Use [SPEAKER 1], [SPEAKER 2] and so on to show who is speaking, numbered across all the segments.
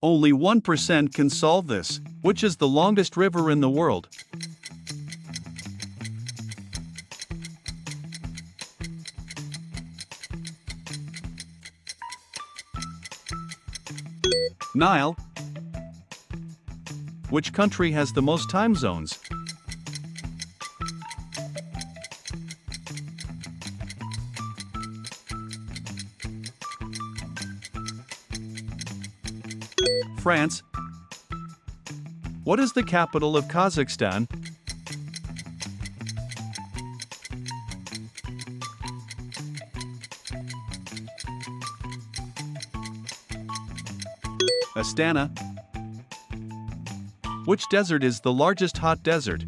[SPEAKER 1] Only 1% can solve this. Which is the longest river in the world? Nile. Which country has the most time zones? France. What is the capital of Kazakhstan? Astana. Which desert is the largest hot desert?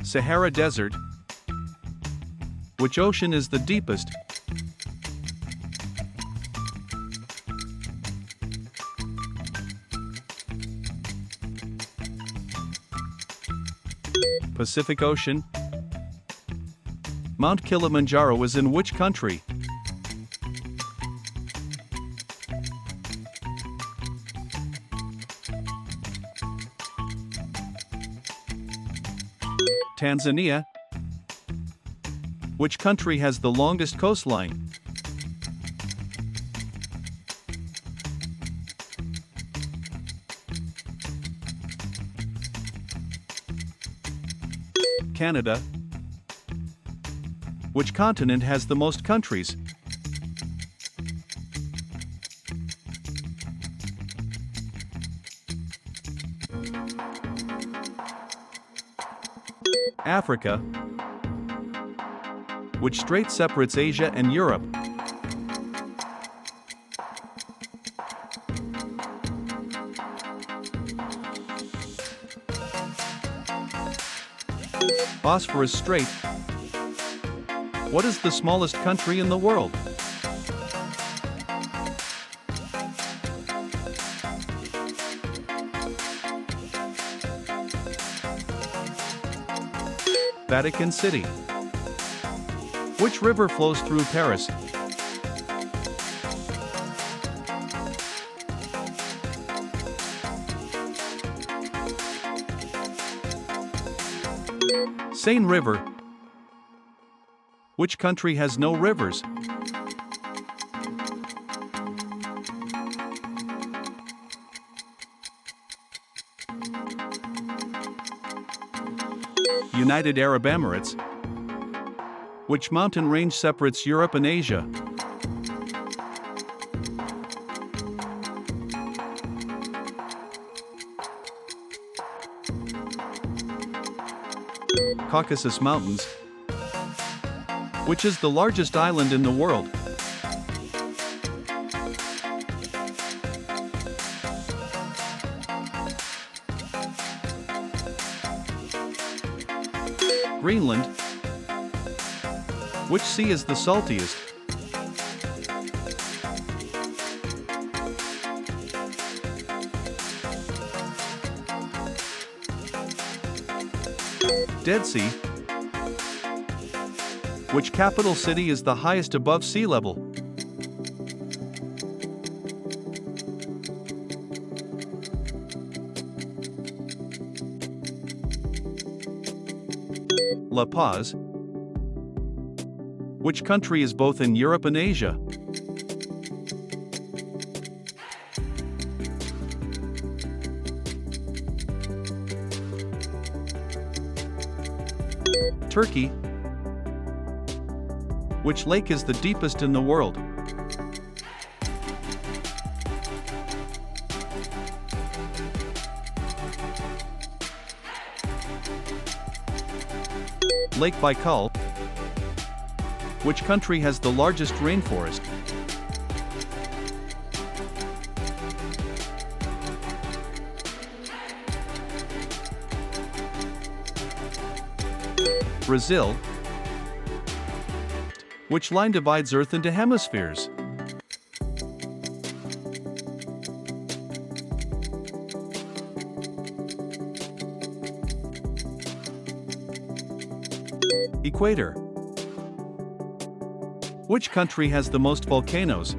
[SPEAKER 1] Sahara Desert. Which ocean is the deepest? Pacific Ocean. Mount Kilimanjaro is in which country? Tanzania. Which country has the longest coastline? Canada. Which continent has the most countries? Africa. Which strait separates Asia and Europe? Bosphorus Strait. What is the smallest country in the world? Vatican City. Which river flows through Paris? Seine River. Which country has no rivers? United Arab Emirates. Which mountain range separates Europe and Asia? Caucasus Mountains. Which is the largest island in the world? Greenland. Which sea is the saltiest? Dead Sea. Which capital city is the highest above sea level? La Paz. Which country is both in Europe and Asia? Turkey. Which lake is the deepest in the world? Lake Baikal. Which country has the largest rainforest? Brazil. Which line divides Earth into hemispheres? Equator. Which country has the most volcanoes?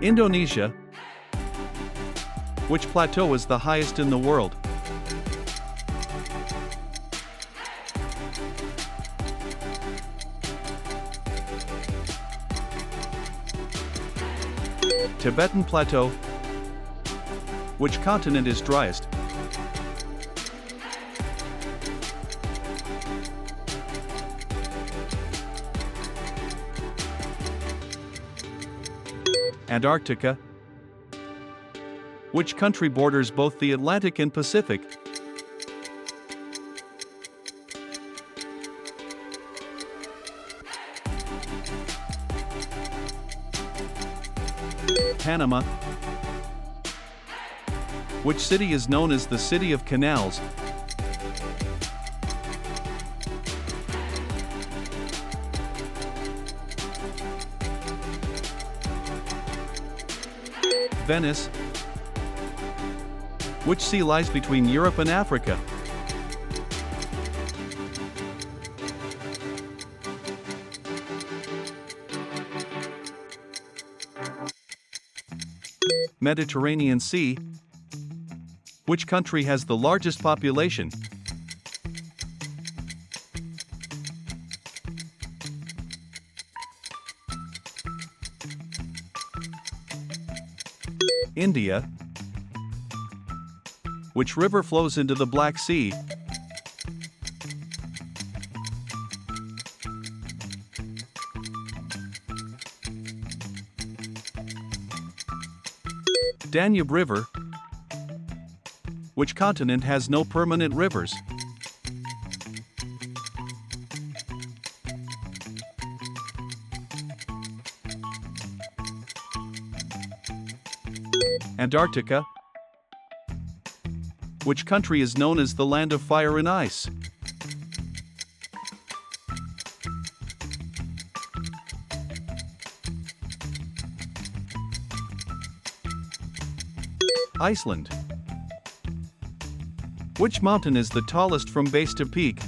[SPEAKER 1] Indonesia. Which plateau is the highest in the world? Tibetan Plateau. Which continent is driest? Antarctica. Which country borders both the Atlantic and Pacific? Panama. Which city is known as the City of Canals? Venice. Which sea lies between Europe and Africa? Mediterranean Sea. Which country has the largest population? India. Which river flows into the Black Sea? Danube River. Which continent has no permanent rivers? Antarctica. Which country is known as the Land of Fire and Ice? Iceland. Which mountain is the tallest from base to peak?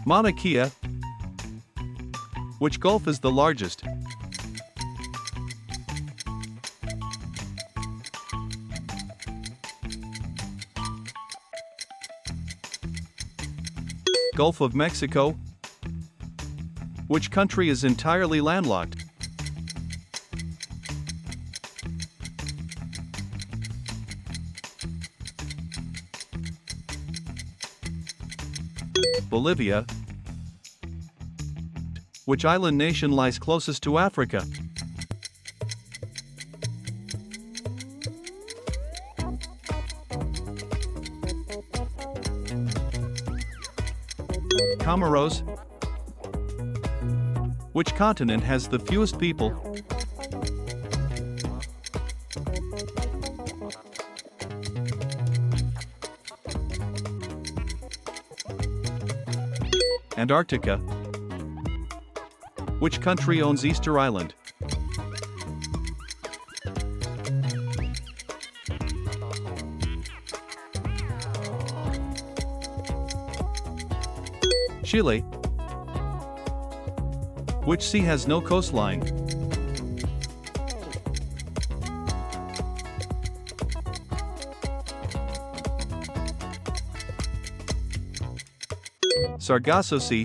[SPEAKER 1] Mauna Kea. Which gulf is the largest? Gulf of Mexico. Which country is entirely landlocked? Bolivia. Which island nation lies closest to Africa? Comoros. Which continent has the fewest people? Antarctica. Which country owns Easter Island? Chile. Which sea has no coastline? Sargasso Sea.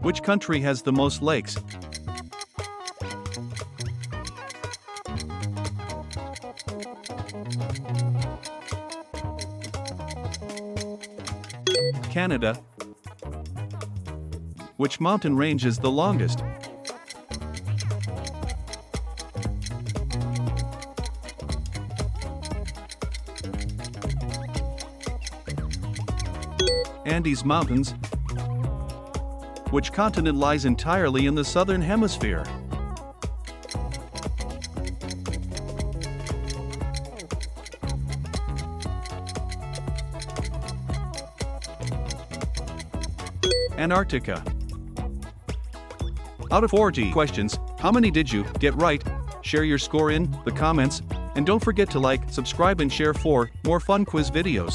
[SPEAKER 1] Which country has the most lakes? Canada. Which mountain range is the longest? Andes Mountains. Which continent lies entirely in the southern hemisphere? Antarctica. Out of 40 questions, how many did you get right? Share your score in the comments, and don't forget to like, subscribe and share for more fun quiz videos.